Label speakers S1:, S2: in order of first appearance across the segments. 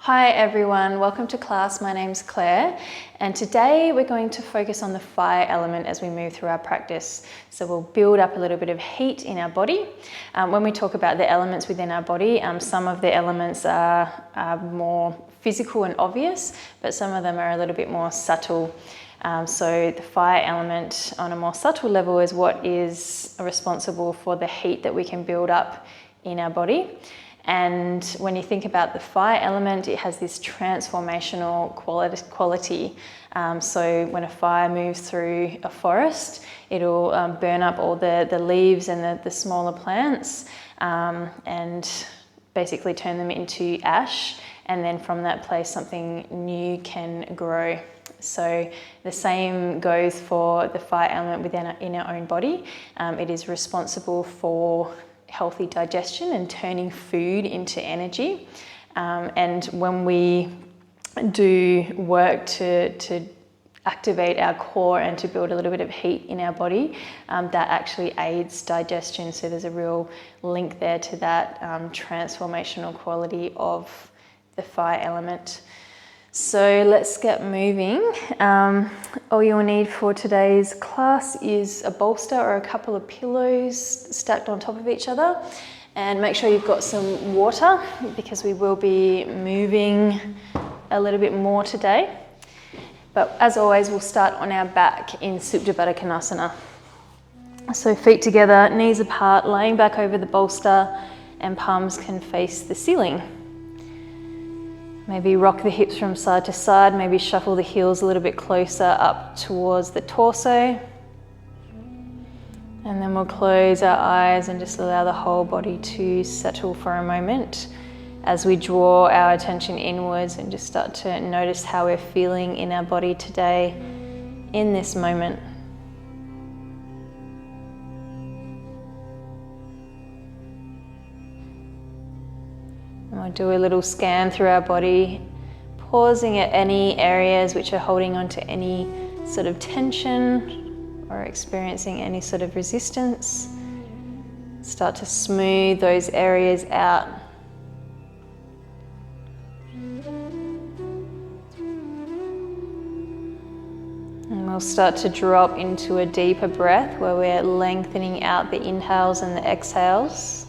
S1: Hi everyone, welcome to class. My name's Claire and today we're going to focus on the fire element as we move through our practice. So we'll build up a little bit of heat in our body. When we talk about the elements within our body, some of the elements are more physical and obvious, but some of them are a little bit more subtle. So the fire element on a more subtle level is what is responsible for the heat that we can build up in our body. And when you think about the fire element, it has this transformational quality. So when a fire moves through a forest, it'll burn up all the leaves and the smaller plants and basically turn them into ash. And then from that place, something new can grow. So the same goes for the fire element in our own body. It is responsible for healthy digestion and turning food into energy. And when we do work to activate our core and to build a little bit of heat in our body, that actually aids digestion. So there's a real link there to that transformational quality of the fire element. So let's get moving. All you'll need for today's class is a bolster or a couple of pillows stacked on top of each other, and make sure you've got some water because we will be moving a little bit more today. But as always, we'll start on our back in Supta Baddha Konasana. So feet together, knees apart, laying back over the bolster, and palms can face the ceiling. Maybe rock the hips from side to side, maybe shuffle the heels a little bit closer up towards the torso. And then we'll close our eyes and just allow the whole body to settle for a moment as we draw our attention inwards and just start to notice how we're feeling in our body today in this moment. And we'll do a little scan through our body, pausing at any areas which are holding on to any sort of tension or experiencing any sort of resistance. Start to smooth those areas out. And we'll start to drop into a deeper breath where we're lengthening out the inhales and the exhales.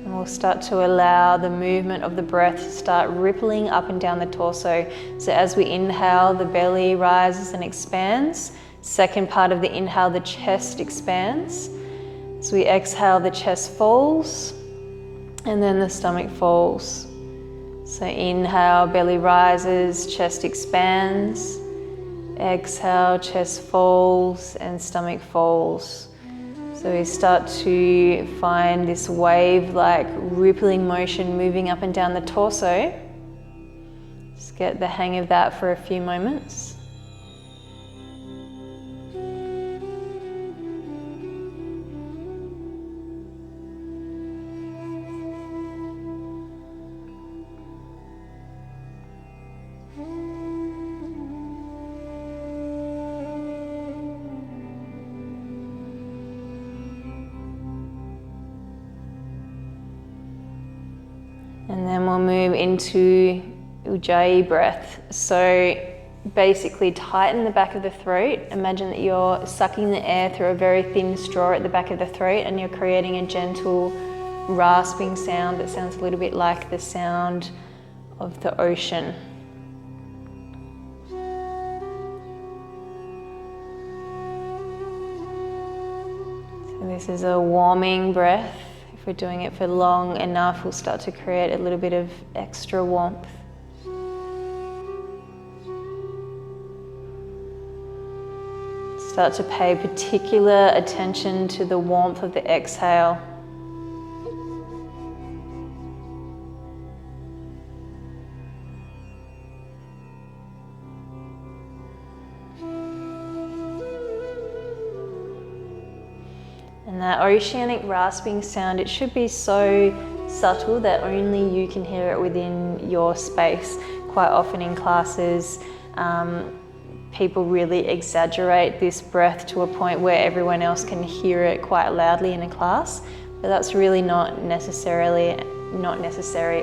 S1: We'll start to allow the movement of the breath to start rippling up and down the torso. So as we inhale, the belly rises and expands. Second part of the inhale, the chest expands. As we exhale, the chest falls, and then the stomach falls. So inhale, belly rises, chest expands. Exhale, chest falls, and stomach falls. So we start to find this wave-like rippling motion moving up and down the torso. Just get the hang of that for a few moments. And then we'll move into Ujjayi breath. So basically tighten the back of the throat. Imagine that you're sucking the air through a very thin straw at the back of the throat and you're creating a gentle rasping sound that sounds a little bit like the sound of the ocean. So this is a warming breath. If we're doing it for long enough, we'll start to create a little bit of extra warmth. Start to pay particular attention to the warmth of the exhale. And that oceanic rasping sound, it should be so subtle that only you can hear it within your space. Quite often in classes, people really exaggerate this breath to a point where everyone else can hear it quite loudly in a class, but that's really not necessary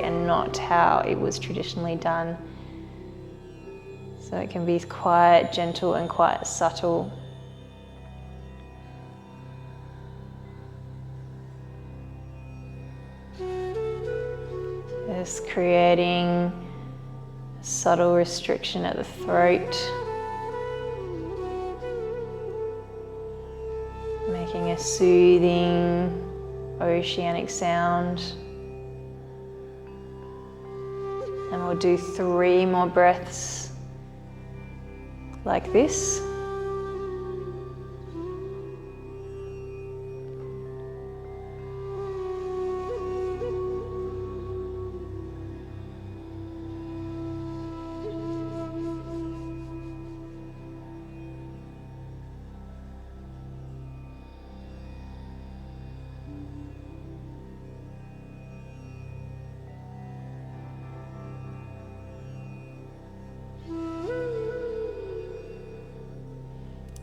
S1: and not how it was traditionally done. So it can be quite gentle and quite subtle. Just creating a subtle restriction at the throat. Making a soothing, oceanic sound. And we'll do 3 more breaths like this.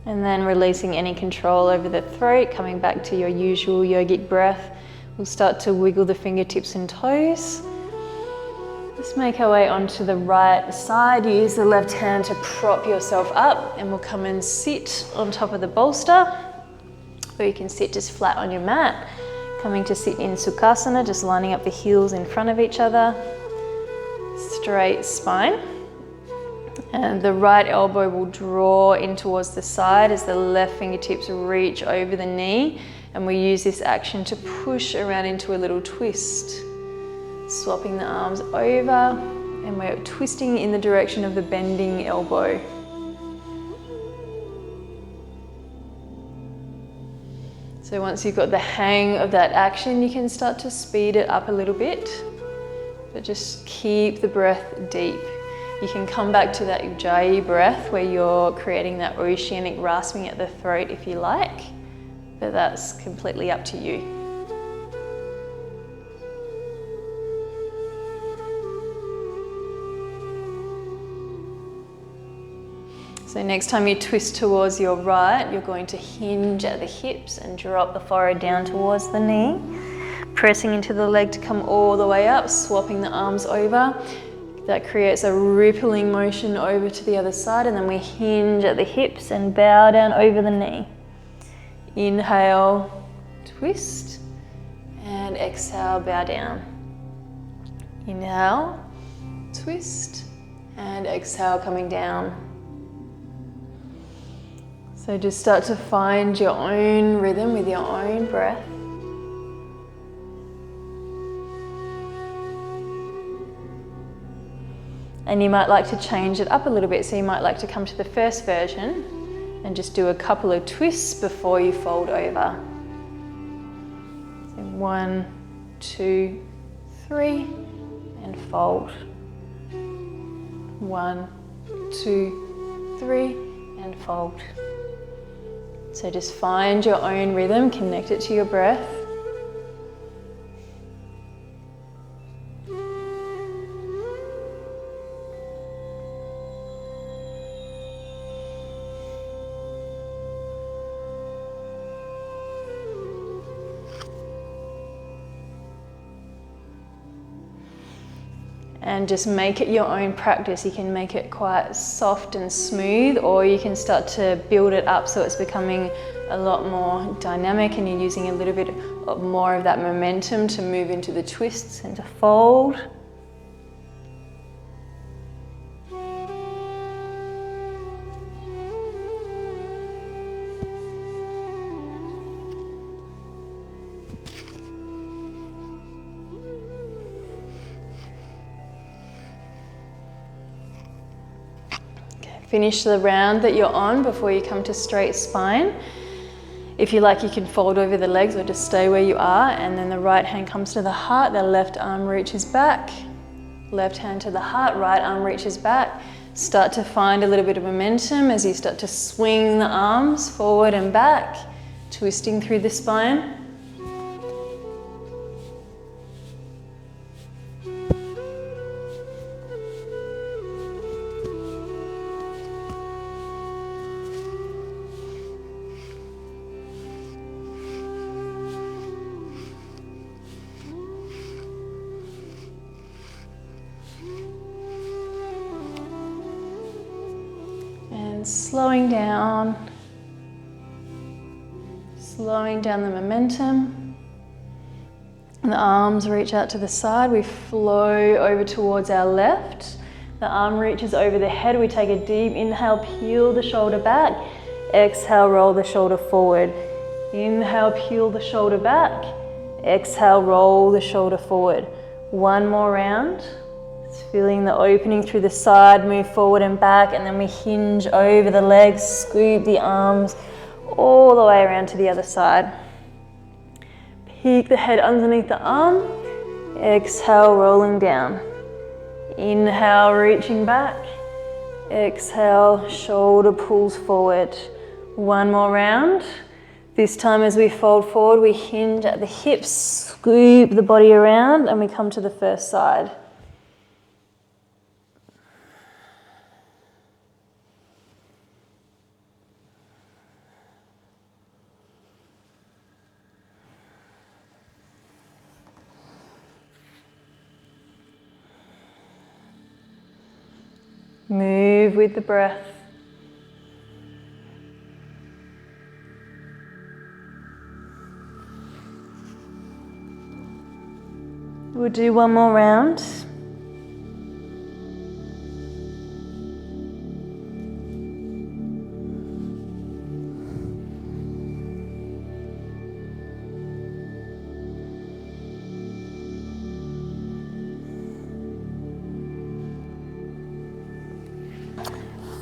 S1: And then releasing any control over the throat, coming back to your usual yogic breath. We'll start to wiggle the fingertips and toes. Just make our way onto the right side. Use the left hand to prop yourself up, and we'll come and sit on top of the bolster. Or you can sit just flat on your mat. Coming to sit in Sukhasana, just lining up the heels in front of each other. Straight spine. And the right elbow will draw in towards the side as the left fingertips reach over the knee. And we use this action to push around into a little twist. Swapping the arms over, and we're twisting in the direction of the bending elbow. So once you've got the hang of that action, you can start to speed it up a little bit. But just keep the breath deep. You can come back to that Ujjayi breath where you're creating that oceanic rasping at the throat if you like, but that's completely up to you. So next time you twist towards your right, you're going to hinge at the hips and drop the forehead down towards the knee, pressing into the leg to come all the way up, swapping the arms over. That creates a rippling motion over to the other side, and then we hinge at the hips and bow down over the knee. Inhale, twist, and exhale, bow down. Inhale, twist, and exhale, coming down. So just start to find your own rhythm with your own breath. And you might like to change it up a little bit. So you might like to come to the first version and just do a couple of twists before you fold over. So 1, 2, 3, and fold. 1, 2, 3, and fold. So just find your own rhythm, connect it to your breath. And just make it your own practice. You can make it quite soft and smooth, or you can start to build it up so it's becoming a lot more dynamic and you're using a little bit more of that momentum to move into the twists and to fold. Finish the round that you're on before you come to straight spine. If you like, you can fold over the legs or just stay where you are, and then the right hand comes to the heart, the left arm reaches back. Left hand to the heart, right arm reaches back. Start to find a little bit of momentum as you start to swing the arms forward and back, twisting through the spine. slowing down the momentum. And the arms reach out to the side, we flow over towards our left. The arm reaches over the head, we take a deep inhale, peel the shoulder back. Exhale, roll the shoulder forward. Inhale, peel the shoulder back. Exhale, roll the shoulder forward. One more round. Just feeling the opening through the side, move forward and back, and then we hinge over the legs, scoop the arms all the way around to the other side. Peek the head underneath the arm. Exhale, rolling down. Inhale, reaching back. Exhale, shoulder pulls forward. One more round. This time as we fold forward, we hinge at the hips, scoop the body around, and we come to the first side. Move with the breath. We'll do one more round.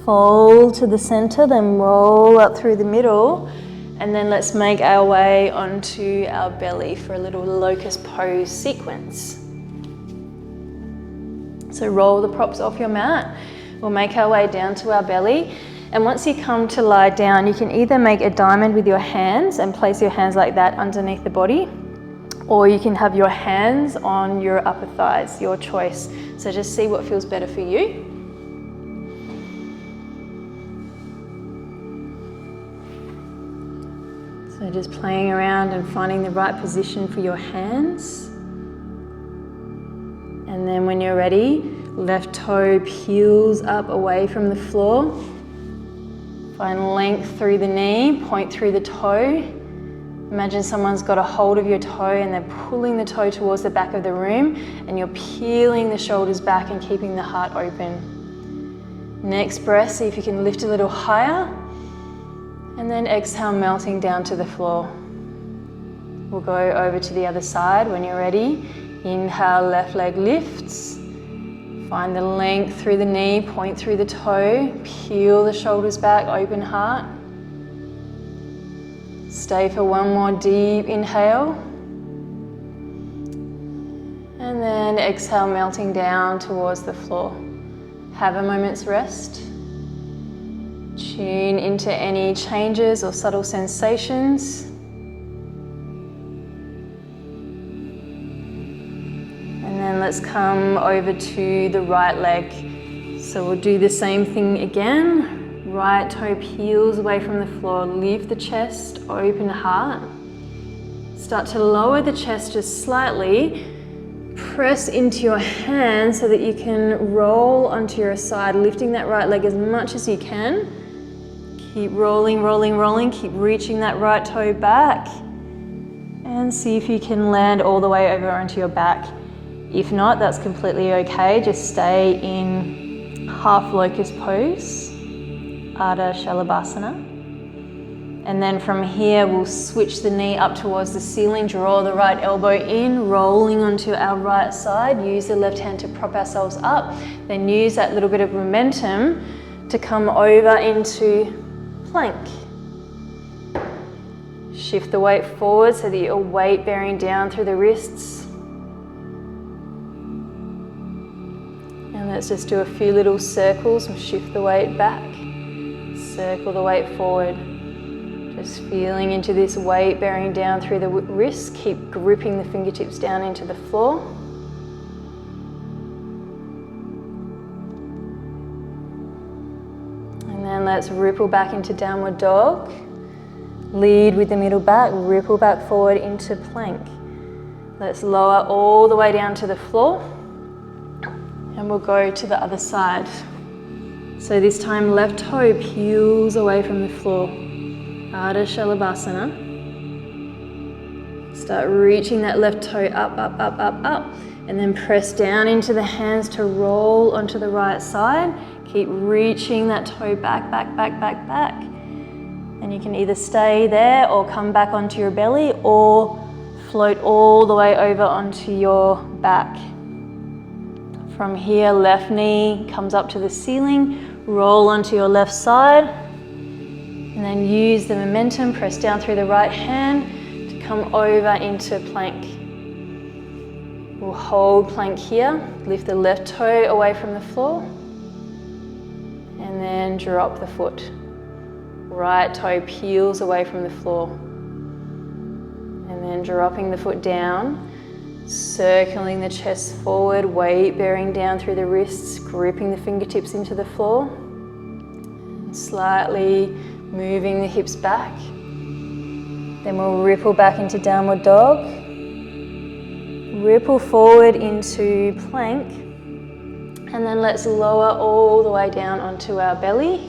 S1: Fold to the center, then roll up through the middle, and then let's make our way onto our belly for a little locust pose sequence. So roll the props off your mat. We'll make our way down to our belly, and once you come to lie down, you can either make a diamond with your hands and place your hands like that underneath the body, or you can have your hands on your upper thighs, your choice. So just see what feels better for you. So just playing around and finding the right position for your hands. And then when you're ready, left toe peels up away from the floor. Find length through the knee, point through the toe. Imagine someone's got a hold of your toe and they're pulling the toe towards the back of the room, and you're peeling the shoulders back and keeping the heart open. Next breath, see if you can lift a little higher. And then exhale, melting down to the floor. We'll go over to the other side when you're ready. Inhale, left leg lifts. Find the length through the knee, point through the toe, peel the shoulders back, open heart. Stay for one more deep inhale. And then exhale, melting down towards the floor. Have a moment's rest. Tune into any changes or subtle sensations. And then let's come over to the right leg. So we'll do the same thing again. Right toe peels away from the floor. Lift the chest, open heart. Start to lower the chest just slightly. Press into your hands so that you can roll onto your side, lifting that right leg as much as you can. Keep rolling, rolling, rolling. Keep reaching that right toe back. And see if you can land all the way over onto your back. If not, that's completely okay. Just stay in half locust pose, Ardha Shalabhasana. And then from here, we'll switch the knee up towards the ceiling, draw the right elbow in, rolling onto our right side. Use the left hand to prop ourselves up. Then use that little bit of momentum to come over into plank. Shift the weight forward so that your weight bearing down through the wrists. And let's just do a few little circles and shift the weight back. Circle the weight forward. Just feeling into this weight bearing down through the wrists. Keep gripping the fingertips down into the floor. And then let's ripple back into downward dog. Lead with the middle back, ripple back forward into plank. Let's lower all the way down to the floor. And we'll go to the other side. So this time left toe peels away from the floor. Ardha Shalabhasana. Start reaching that left toe up, up, up, up, up. And then press down into the hands to roll onto the right side. Keep reaching that toe back, back, back, back, back. And you can either stay there or come back onto your belly or float all the way over onto your back. From here, left knee comes up to the ceiling. Roll onto your left side. And then use the momentum, press down through the right hand to come over into plank. We'll hold plank here, lift the left toe away from the floor, and then drop the foot. Right toe peels away from the floor, and then dropping the foot down, circling the chest forward, weight bearing down through the wrists, gripping the fingertips into the floor, and slightly moving the hips back. Then we'll ripple back into downward dog. Ripple forward into plank, and then let's lower all the way down onto our belly,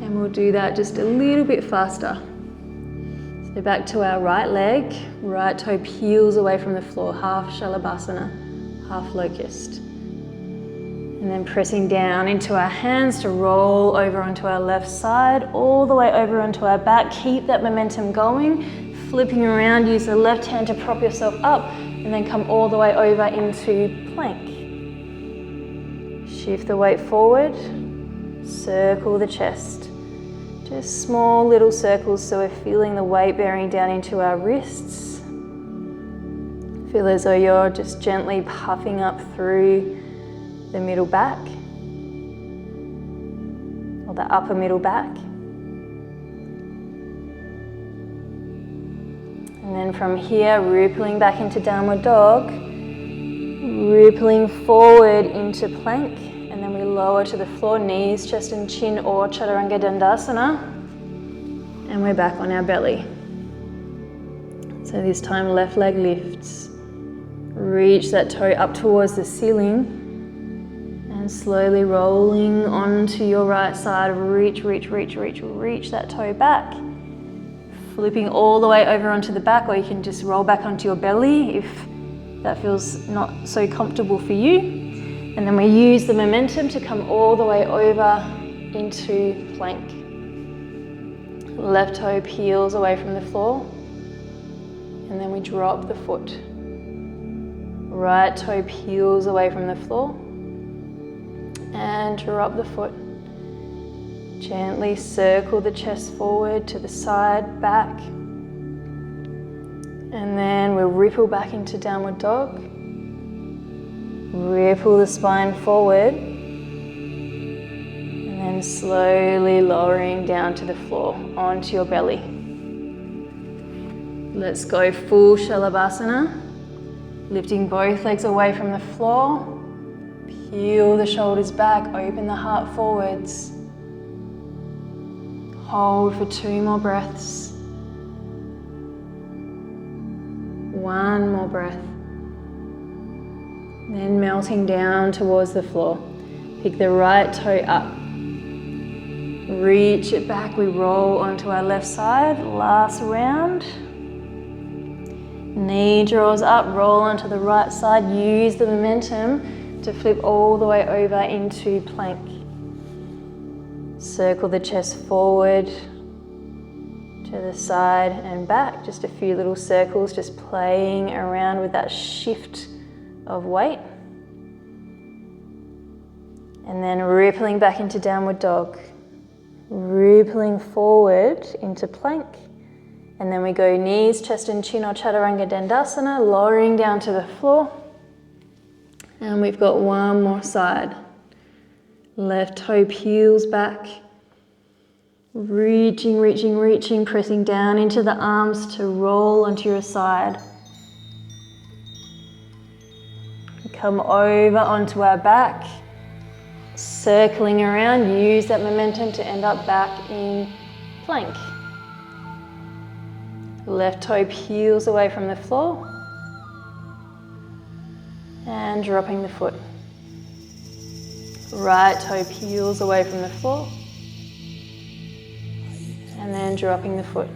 S1: and we'll do that just a little bit faster. So back to our right leg, right toe peels away from the floor, half Shalabhasana, half locust. And then pressing down into our hands to roll over onto our left side, all the way over onto our back. Keep that momentum going. Flipping around, use the left hand to prop yourself up and then come all the way over into plank. Shift the weight forward, circle the chest. Just small little circles so we're feeling the weight bearing down into our wrists. Feel as though you're just gently puffing up through the middle back or the upper middle back. And then from here, rippling back into downward dog, rippling forward into plank, and then we lower to the floor, knees, chest and chin, or Chaturanga Dandasana, and we're back on our belly. So this time left leg lifts, reach that toe up towards the ceiling, and slowly rolling onto your right side, reach that toe back. Flipping all the way over onto the back, or you can just roll back onto your belly if that feels not so comfortable for you. And then we use the momentum to come all the way over into plank. Left toe peels away from the floor, and then we drop the foot. Right toe peels away from the floor, and drop the foot. Gently circle the chest forward to the side, back. And then we'll ripple back into downward dog. Ripple the spine forward. And then slowly lowering down to the floor, onto your belly. Let's go full Shalabhasana. Lifting both legs away from the floor. Peel the shoulders back, open the heart forwards. Hold for 2 more breaths. 1 more breath. Then melting down towards the floor. Pick the right toe up. Reach it back. We roll onto our left side. Last round. Knee draws up. Roll onto the right side. Use the momentum to flip all the way over into plank. Circle the chest forward to the side and back. Just a few little circles, just playing around with that shift of weight. And then rippling back into downward dog. Rippling forward into plank. And then we go knees, chest and chin or Chaturanga Dandasana, lowering down to the floor. And we've got 1 more side. Left toe peels back. Reaching, pressing down into the arms to roll onto your side. Come over onto our back. Circling around, use that momentum to end up back in plank. Left toe peels away from the floor. And dropping the foot. Right toe peels away from the floor. And then dropping the foot.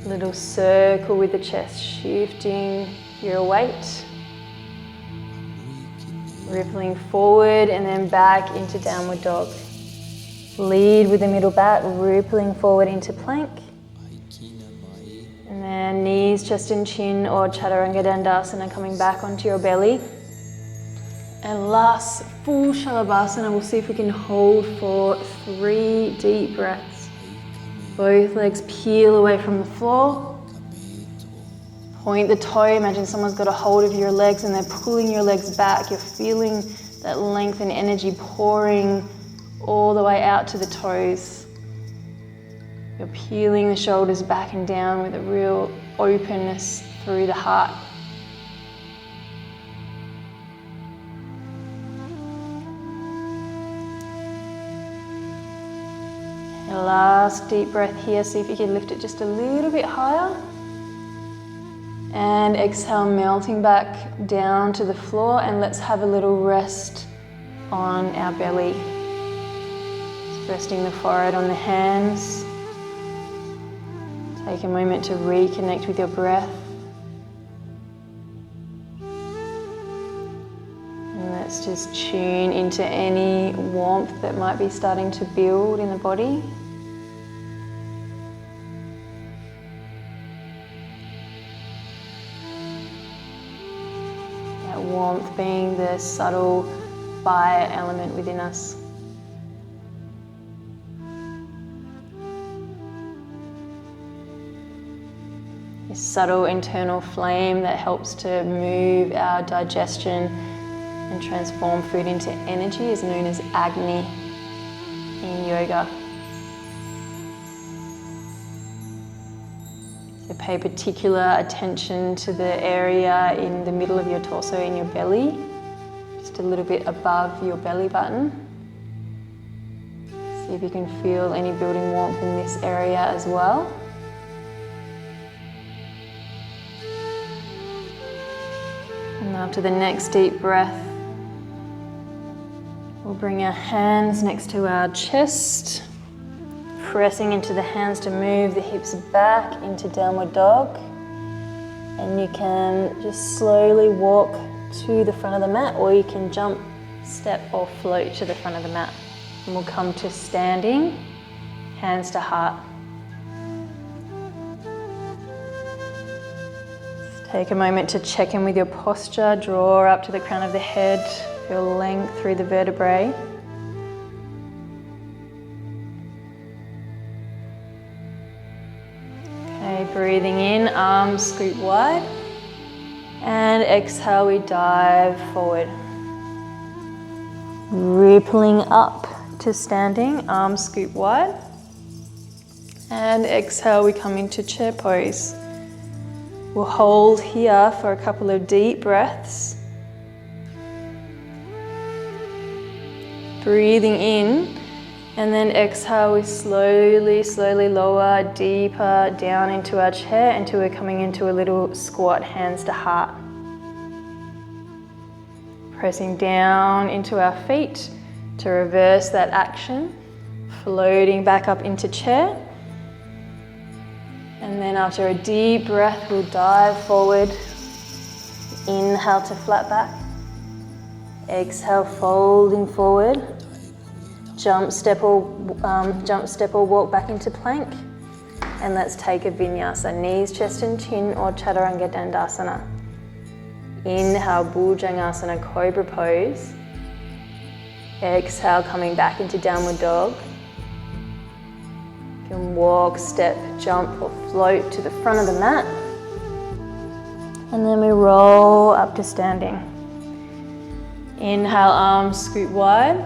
S1: Little circle with the chest, shifting your weight. Rippling forward and then back into downward dog. Lead with the middle back, rippling forward into plank. And then knees, chest and chin or chaturanga dandasana coming back onto your belly. And last full shalabhasana, we'll see if we can hold for 3 deep breaths. Both legs peel away from the floor. Point the toe, imagine someone's got a hold of your legs and they're pulling your legs back. You're feeling that length and energy pouring all the way out to the toes. You're peeling the shoulders back and down with a real openness through the heart. Your last deep breath here, see if you can lift it just a little bit higher. And exhale, melting back down to the floor, and let's have a little rest on our belly. Just resting the forehead on the hands. Take a moment to reconnect with your breath. And let's just tune into any warmth that might be starting to build in the body. Warmth being the subtle fire element within us. This subtle internal flame that helps to move our digestion and transform food into energy is known as Agni in yoga. So pay particular attention to the area in the middle of your torso, in your belly, just a little bit above your belly button. See if you can feel any building warmth in this area as well. And after the next deep breath, we'll bring our hands next to our chest. Pressing into the hands to move the hips back into downward dog. And you can just slowly walk to the front of the mat, or you can jump, step or float to the front of the mat. And we'll come to standing, hands to heart. Just take a moment to check in with your posture, draw up to the crown of the head, feel length through the vertebrae. Breathing in, arms scoop wide, and exhale, we dive forward. Rippling up to standing, arms scoop wide, and exhale, we come into chair pose. We'll hold here for a couple of deep breaths. Breathing in. And then exhale, we slowly lower deeper down into our chair until we're coming into a little squat, hands to heart. Pressing down into our feet to reverse that action, floating back up into chair. And then after a deep breath, we'll dive forward. Inhale to flat back. Exhale, folding forward. Jump, step or walk back into plank. And let's take a vinyasa, knees, chest and chin or chaturanga dandasana. Inhale, bhujangasana, cobra pose. Exhale, coming back into downward dog. You can walk, step, jump or float to the front of the mat. And then we roll up to standing. Inhale, arms scoop wide.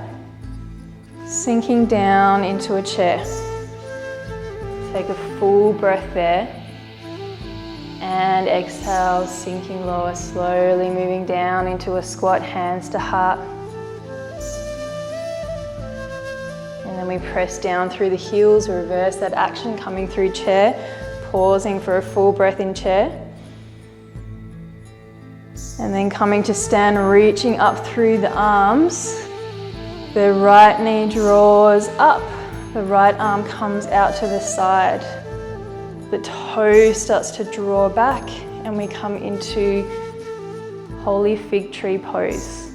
S1: Sinking down into a chair. Take a full breath there. And exhale, sinking lower, slowly moving down into a squat, hands to heart. And then we press down through the heels, reverse that action, coming through chair, pausing for a full breath in chair. And then coming to stand, reaching up through the arms. The right knee draws up, the right arm comes out to the side. The toe starts to draw back and we come into holy fig tree pose.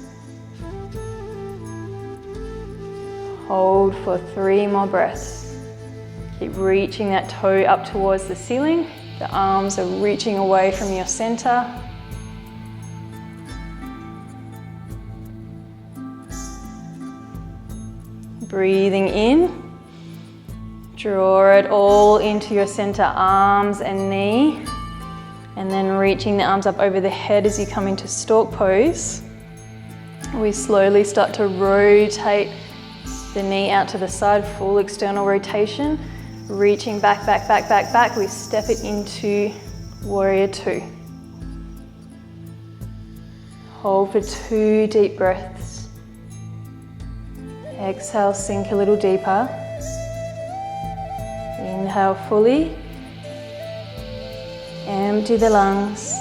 S1: Hold for 3 more breaths. Keep reaching that toe up towards the ceiling. The arms are reaching away from your center. Breathing in, draw it all into your center, arms and knee, and then reaching the arms up over the head as you come into stork pose. We slowly start to rotate the knee out to the side, full external rotation, reaching back, back, back, back, back. We step it into warrior 2. Hold for 2 deep breaths. Exhale, sink a little deeper. Inhale fully. Empty the lungs.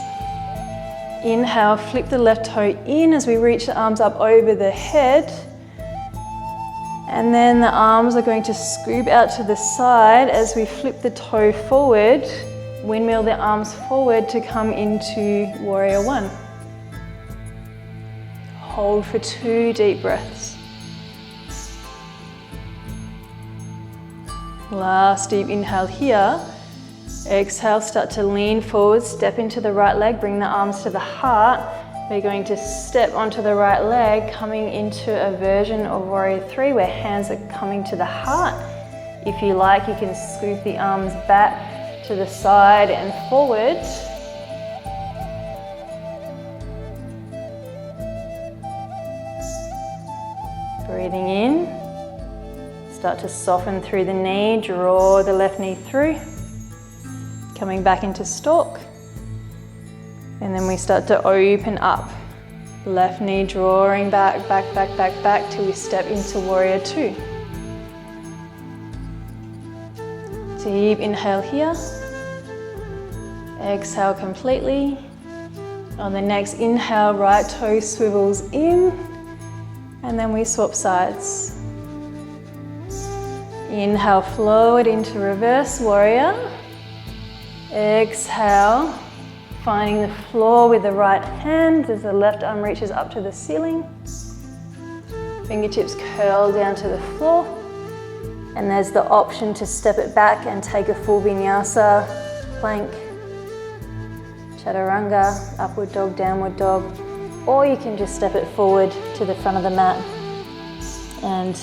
S1: Inhale, flip the left toe in as we reach the arms up over the head. And then the arms are going to scoop out to the side as we flip the toe forward, windmill the arms forward to come into warrior 1. Hold for 2 deep breaths. Last deep inhale here. Exhale, start to lean forward, step into the right leg, bring the arms to the heart. We're going to step onto the right leg, coming into a version of warrior 3 where hands are coming to the heart. If you like, you can scoop the arms back to the side and forward. Breathing in. Start to soften through the knee, draw the left knee through. Coming back into stork. And then we start to open up. Left knee drawing back, back, back, back, back till we step into warrior 2. Deep inhale here. Exhale completely. On the next inhale, right toe swivels in. And then we swap sides. Inhale, flow it into reverse warrior. Exhale, finding the floor with the right hand as the left arm reaches up to the ceiling. Fingertips curl down to the floor. And there's the option to step it back and take a full vinyasa, plank, chaturanga, upward dog, downward dog. Or you can just step it forward to the front of the mat. And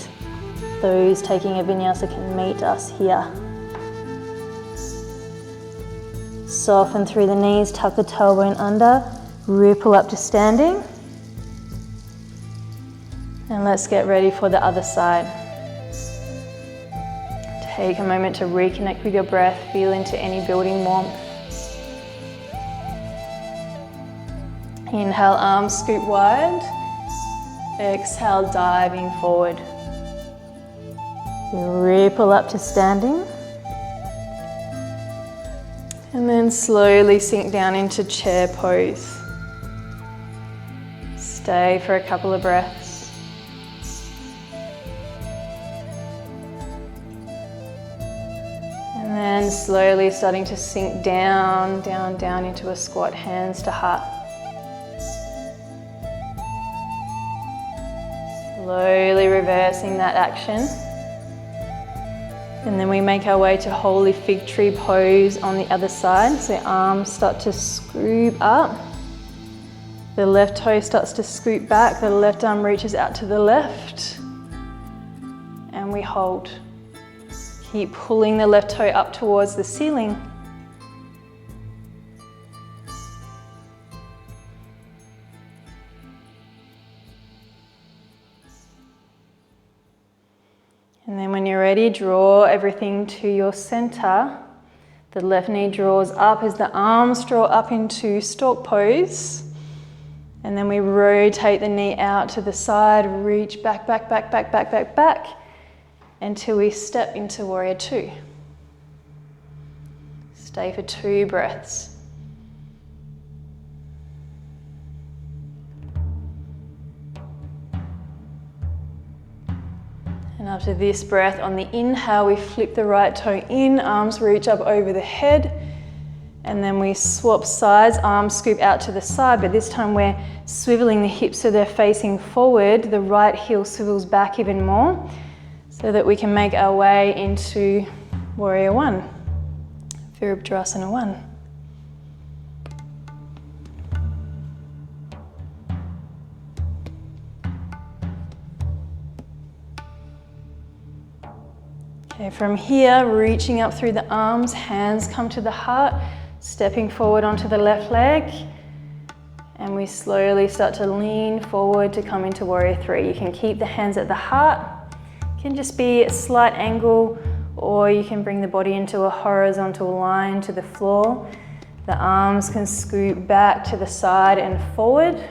S1: those taking a vinyasa can meet us here. Soften through the knees, tuck the tailbone under, ripple up to standing. And let's get ready for the other side. Take a moment to reconnect with your breath, feel into any building warmth. Inhale, arms scoop wide. Exhale, diving forward. Ripple up to standing. And then slowly sink down into chair pose. Stay for a couple of breaths. And then slowly starting to sink down, down, down into a squat, hands to heart. Slowly reversing that action. And then we make our way to holy fig tree pose on the other side. So arms start to scoop up. The left toe starts to scoop back. The left arm reaches out to the left. And we hold. Keep pulling the left toe up towards the ceiling. And then when you're ready, draw everything to your center. The left knee draws up as the arms draw up into stork pose. And then we rotate the knee out to the side, reach back, back, back, back, back, back, back, until we step into warrior 2. Stay for 2 breaths. after this breath, on the inhale, we flip the right toe in, arms reach up over the head. And then we swap sides, arms scoop out to the side, but this time we're swiveling the hips so they're facing forward. The right heel swivels back even more so that we can make our way into Warrior One, Virabhadrasana 1. Okay, from here, reaching up through the arms, hands come to the heart, stepping forward onto the left leg, and we slowly start to lean forward to come into Warrior 3. You can keep the hands at the heart, it can just be a slight angle, or you can bring the body into a horizontal line to the floor. The arms can scoot back to the side and forward.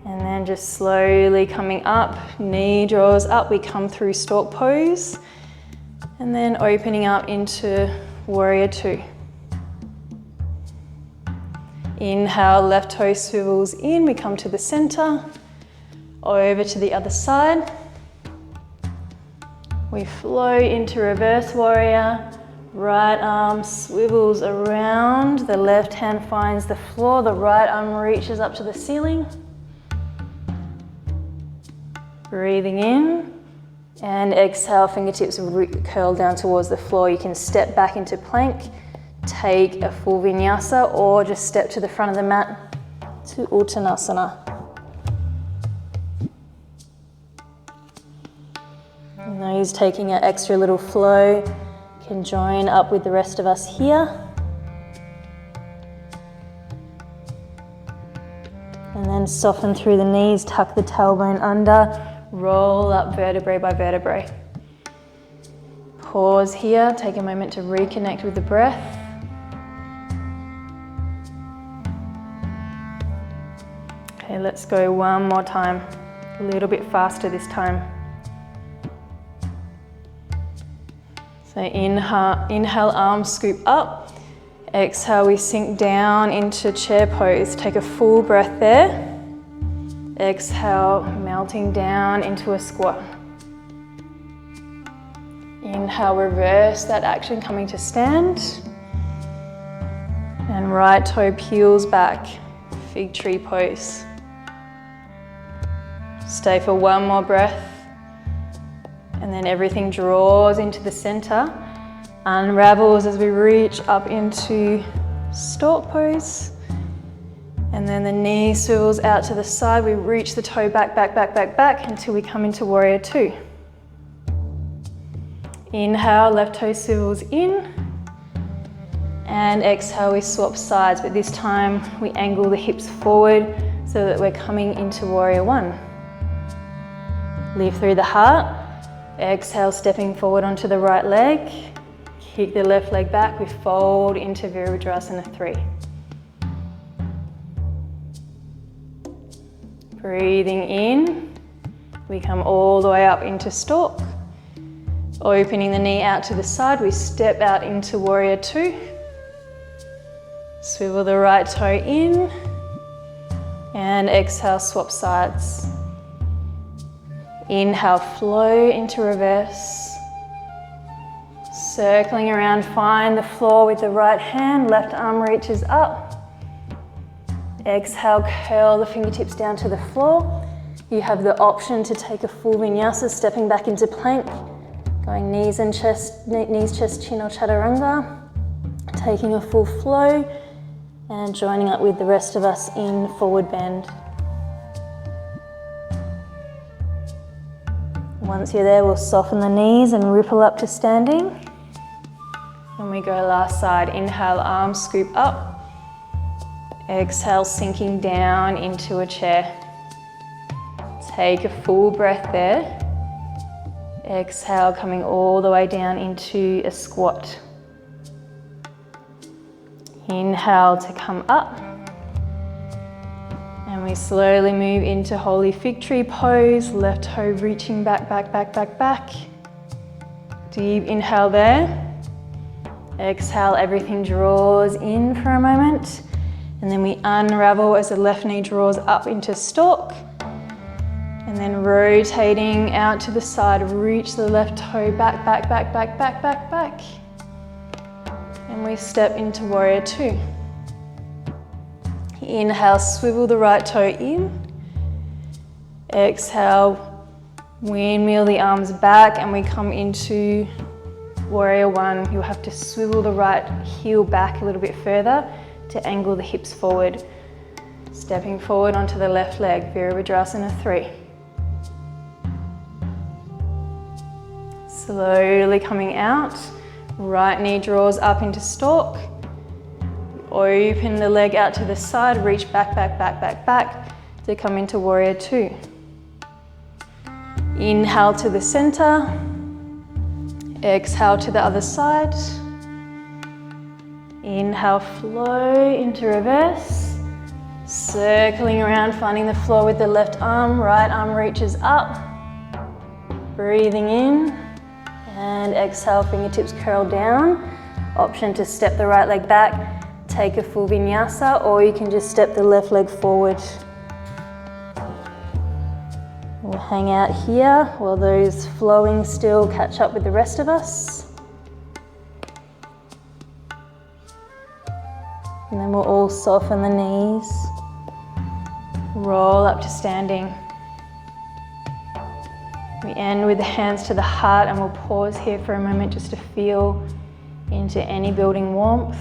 S1: And then just slowly coming up, knee draws up, we come through stork pose, and then opening up into Warrior 2. Inhale, left toe swivels in, we come to the center, over to the other side. We flow into reverse warrior, right arm swivels around, the left hand finds the floor, the right arm reaches up to the ceiling. Breathing in, and exhale, fingertips curl down towards the floor. You can step back into plank, take a full vinyasa, or just step to the front of the mat to Uttanasana. And those taking an extra little flow can join up with the rest of us here. And then soften through the knees, tuck the tailbone under, roll up vertebrae by vertebrae. Pause here, take a moment to reconnect with the breath. Okay, let's go one more time, a little bit faster this time. So inhale, arms scoop up. Exhale, we sink down into chair pose. Take a full breath there. Exhale, melting down into a squat. Inhale, reverse that action, coming to stand. And right toe peels back, fig tree pose. Stay for one more breath. And then everything draws into the center, unravels as we reach up into stork pose. And then the knee swivels out to the side. We reach the toe back, back, back, back, back until we come into Warrior 2. Inhale, left toe swivels in. And exhale, we swap sides, but this time we angle the hips forward so that we're coming into Warrior 1. Lift through the heart. Exhale, stepping forward onto the right leg. Kick the left leg back. We fold into Virabhadrasana 3. Breathing in, we come all the way up into stork. Opening the knee out to the side, we step out into Warrior 2. Swivel the right toe in, and exhale, swap sides. Inhale, flow into reverse. Circling around, find the floor with the right hand, left arm reaches up. Exhale, curl the fingertips down to the floor. You have the option to take a full vinyasa, stepping back into plank, going knees, chest, chin or chaturanga, taking a full flow and joining up with the rest of us in forward bend. Once you're there, we'll soften the knees and ripple up to standing. And we go last side. Inhale, arms scoop up. Exhale, sinking down into a chair. Take a full breath there. Exhale, coming all the way down into a squat. Inhale to come up. And we slowly move into holy fig tree pose. Left toe reaching back, back, back, back, back. Deep inhale there. Exhale, everything draws in for a moment. And then we unravel as the left knee draws up into stalk. And then rotating out to the side, reach the left toe back, back, back, back, back, back, back. And we step into warrior two. Inhale, swivel the right toe in. Exhale, windmill the arms back, and we come into warrior one. You'll have to swivel the right heel back a little bit further to angle the hips forward. Stepping forward onto the left leg, Virabhadrasana 3. Slowly coming out, right knee draws up into stalk. Open the leg out to the side, reach back, back, back, back, back to come into warrior two. Inhale to the center. Exhale to the other side. Inhale, flow into reverse. Circling around, finding the floor with the left arm. Right arm reaches up. Breathing in. And exhale, fingertips curl down. Option to step the right leg back, take a full vinyasa, or you can just step the left leg forward. We'll hang out here while those flowing still catch up with the rest of us. And then we'll all soften the knees. Roll up to standing. We end with the hands to the heart, and we'll pause here for a moment just to feel into any building warmth.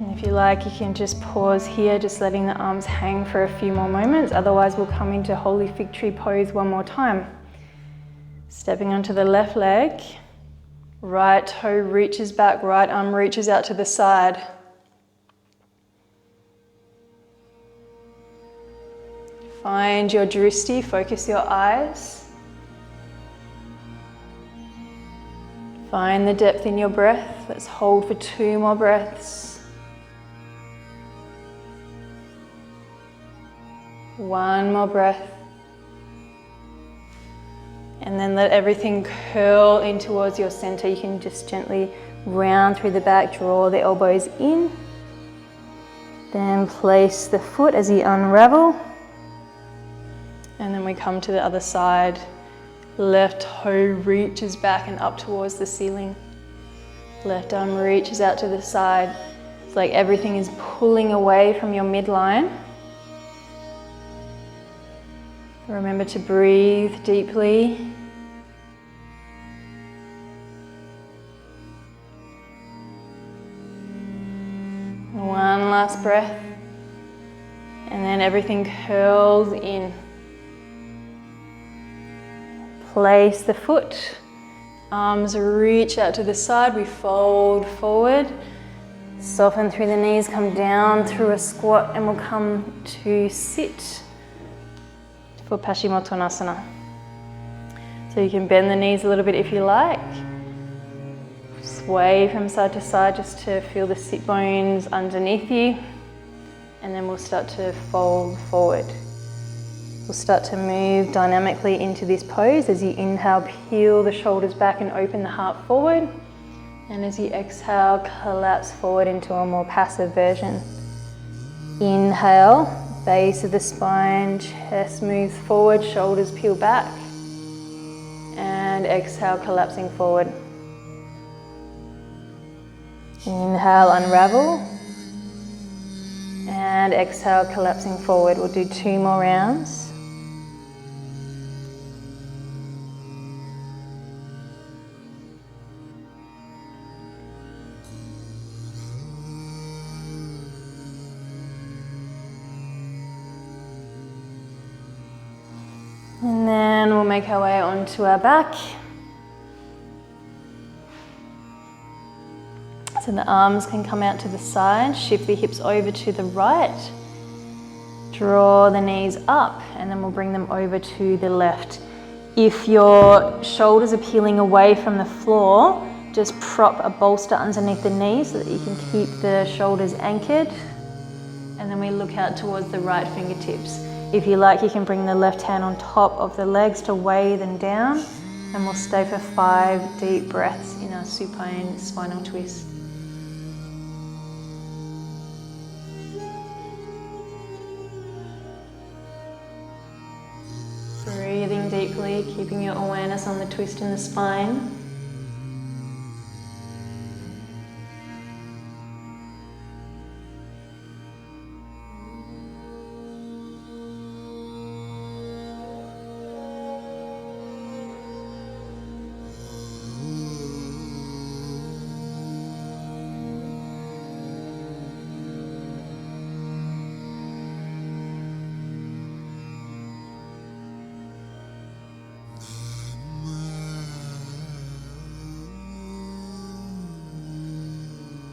S1: And if you like, you can just pause here, just letting the arms hang for a few more moments. Otherwise, we'll come into Holy Fig Tree pose one more time. Stepping onto the left leg. Right toe reaches back, right arm reaches out to the side. Find your drishti, focus your eyes. Find the depth in your breath. Let's hold for 2 more breaths. 1 more breath. And then let everything curl in towards your center. You can just gently round through the back, draw the elbows in. Then place the foot as you unravel. And then we come to the other side. Left toe reaches back and up towards the ceiling. Left arm reaches out to the side. It's like everything is pulling away from your midline. Remember to breathe deeply. One last breath. And then everything curls in. Place the foot. Arms reach out to the side. We fold forward. Soften through the knees. Come down through a squat, and we'll come to sit for Paschimottanasana. So you can bend the knees a little bit if you like. Sway from side to side just to feel the sit bones underneath you. And then we'll start to fold forward. We'll start to move dynamically into this pose. As you inhale, peel the shoulders back and open the heart forward. And as you exhale, collapse forward into a more passive version. Inhale. Base of the spine, chest moves forward, shoulders peel back. And exhale, collapsing forward. Inhale, unravel. And exhale, collapsing forward. We'll do 2 more rounds. And then we'll make our way onto our back. So the arms can come out to the side, shift the hips over to the right, draw the knees up, and then we'll bring them over to the left. If your shoulders are peeling away from the floor, just prop a bolster underneath the knees so that you can keep the shoulders anchored. And then we look out towards the right fingertips. If you like, you can bring the left hand on top of the legs to weigh them down, and we'll stay for 5 deep breaths in our supine spinal twist. Breathing deeply, keeping your awareness on the twist in the spine.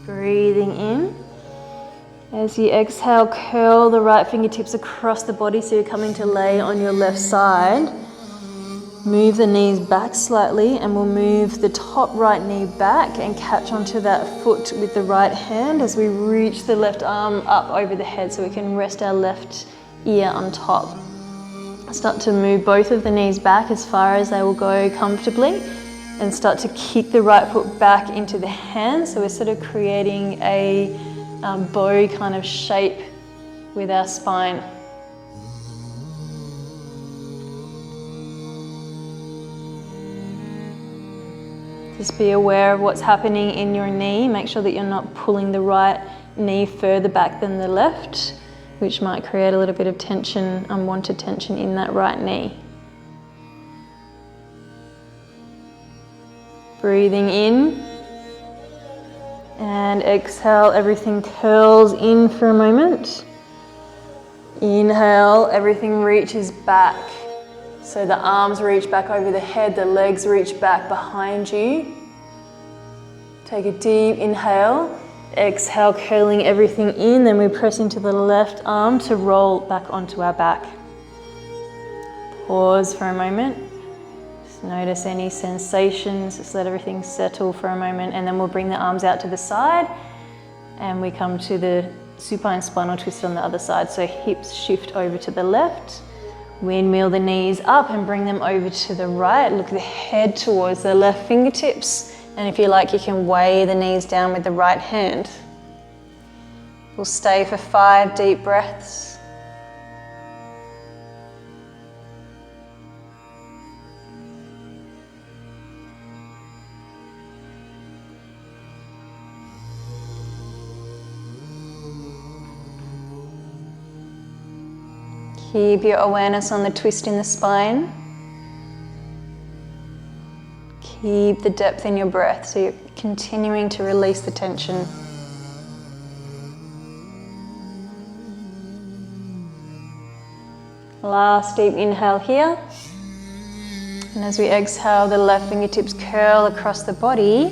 S1: Breathing in. As you exhale, curl the right fingertips across the body so you're coming to lay on your left side. Move the knees back slightly, and we'll move the top right knee back and catch onto that foot with the right hand as we reach the left arm up over the head so we can rest our left ear on top. Start to move both of the knees back as far as they will go comfortably, and start to kick the right foot back into the hand. So we're sort of creating a bow kind of shape with our spine. Just be aware of what's happening in your knee. Make sure that you're not pulling the right knee further back than the left, which might create a little bit of tension, unwanted tension in that right knee. Breathing in, and exhale, everything curls in for a moment. Inhale, everything reaches back. So the arms reach back over the head, the legs reach back behind you. Take a deep inhale. Exhale, curling everything in, then we press into the left arm to roll back onto our back. Pause for a moment. Notice any sensations, just let everything settle for a moment, and then we'll bring the arms out to the side and we come to the supine spinal twist on the other side. So hips shift over to the left, windmill the knees up and bring them over to the right. Look the head towards the left fingertips, and if you like, you can weigh the knees down with the right hand. We'll stay for 5 deep breaths. Keep your awareness on the twist in the spine. Keep the depth in your breath so you're continuing to release the tension. Last deep inhale here. And as we exhale, the left fingertips curl across the body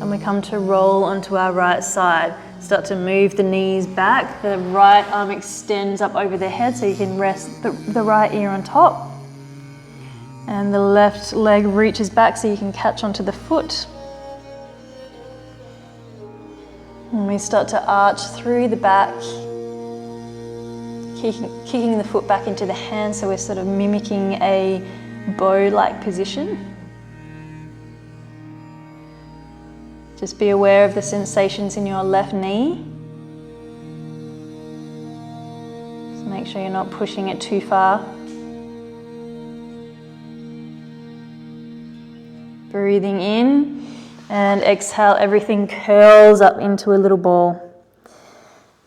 S1: and we come to roll onto our right side. Start to move the knees back. The right arm extends up over the head so you can rest the right ear on top. And the left leg reaches back so you can catch onto the foot. And we start to arch through the back, kicking the foot back into the hand so we're sort of mimicking a bow-like position. Just be aware of the sensations in your left knee. Just make sure you're not pushing it too far. Breathing in, and exhale, everything curls up into a little ball.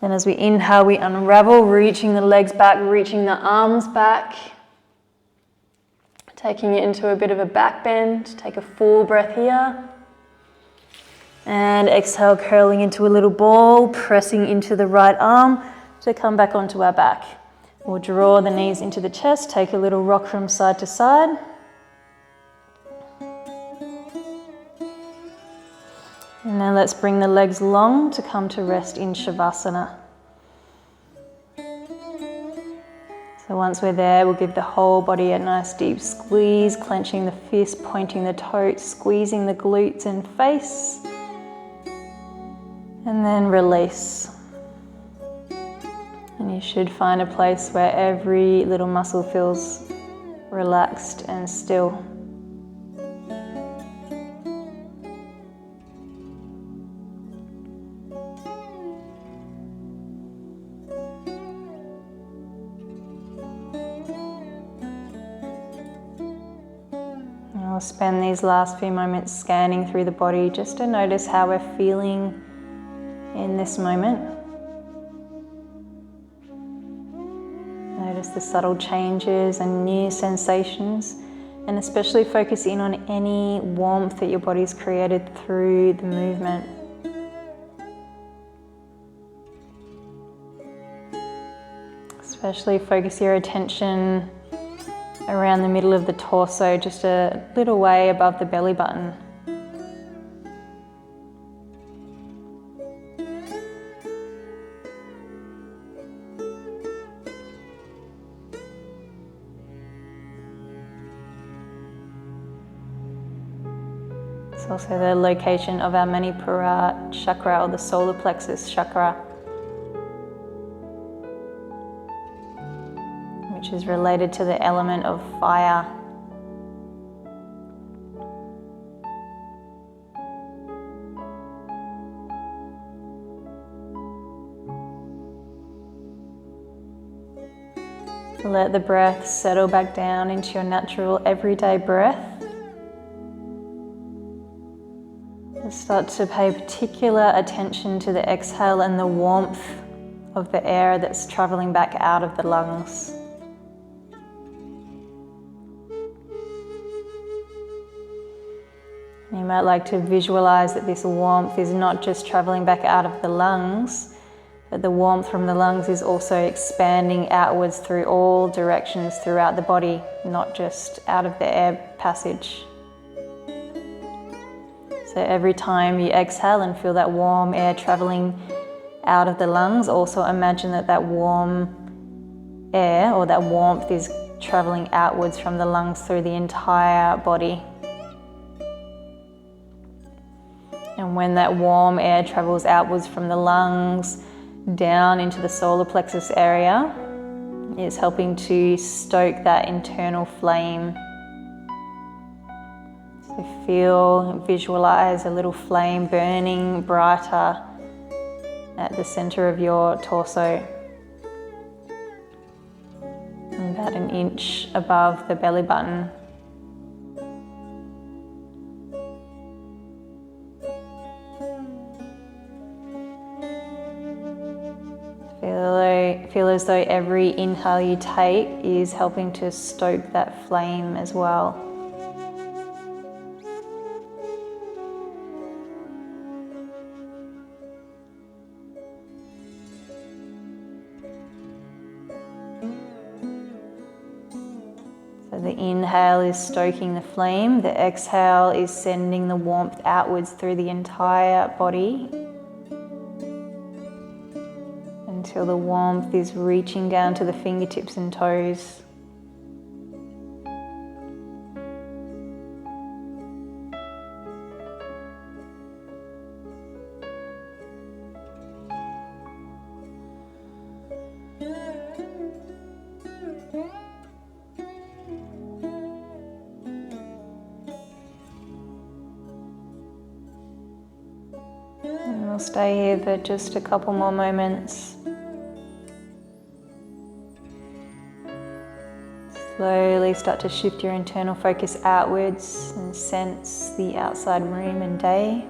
S1: Then as we inhale, we unravel, reaching the legs back, reaching the arms back. Taking it into a bit of a back bend. Take a full breath here. And exhale, curling into a little ball, pressing into the right arm to come back onto our back. We'll draw the knees into the chest, take a little rock from side to side. And then let's bring the legs long to come to rest in Shavasana. So once we're there, we'll give the whole body a nice deep squeeze, clenching the fist, pointing the toes, squeezing the glutes and face. And then release. And You should find a place where every little muscle feels relaxed and still. We'll spend these last few moments scanning through the body just to notice how we're feeling in this moment. Notice the subtle changes and new sensations, and especially focus in on any warmth that your body's created through the movement. Especially focus your attention around the middle of the torso, just a little way above the belly button. It's also the location of our Manipura chakra, or the solar plexus chakra, which is related to the element of fire. Let the breath settle back down into your natural everyday breath. Start to pay particular attention to the exhale and the warmth of the air that's traveling back out of the lungs. You might like to visualize that this warmth is not just traveling back out of the lungs, but the warmth from the lungs is also expanding outwards through all directions throughout the body, not just out of the air passage. So every time you exhale and feel that warm air traveling out of the lungs, also imagine that that warm air, or that warmth, is traveling outwards from the lungs through the entire body. And when that warm air travels outwards from the lungs down into the solar plexus area, it's helping to stoke that internal flame. So feel, visualize a little flame burning brighter at the center of your torso, about an inch above the belly button. Feel as though every inhale you take is helping to stoke that flame as well. So the inhale is stoking the flame, the exhale is sending the warmth outwards through the entire body, until the warmth is reaching down to the fingertips and toes. And we'll stay here for just a couple more moments. Slowly start to shift your internal focus outwards and sense the outside room and day.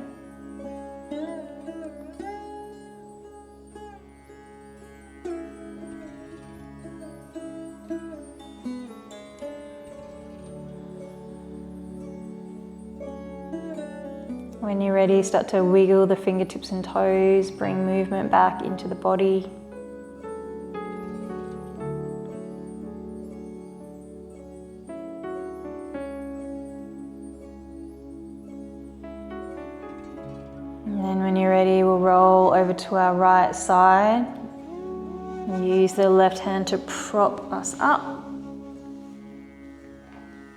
S1: When you're ready, start to wiggle the fingertips and toes, bring movement back into the body. And then when you're ready, we'll roll over to our right side. Use the left hand to prop us up.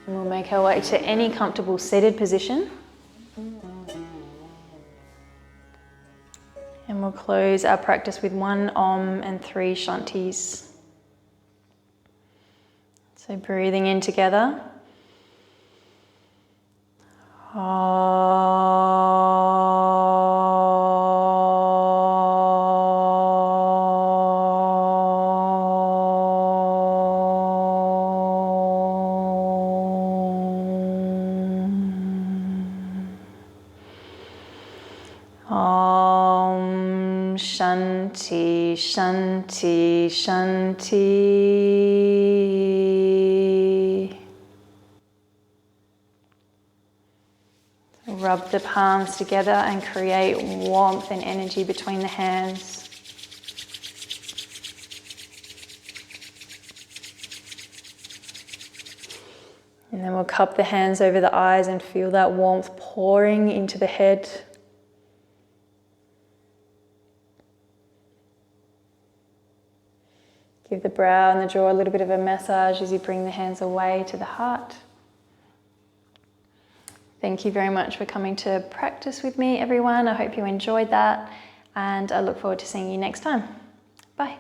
S1: And we'll make our way to any comfortable seated position. And we'll we'll close our practice with 1 Om and 3 Shantis. So breathing in together. Om Shanti, Shanti, Shanti. Rub the palms together and create warmth and energy between the hands. And then we'll cup the hands over the eyes and feel that warmth pouring into the head. Give the brow and the jaw a little bit of a massage as you bring the hands away to the heart. Thank you very much for coming to practice with me, everyone. I hope you enjoyed that, and I look forward to seeing you next time. Bye.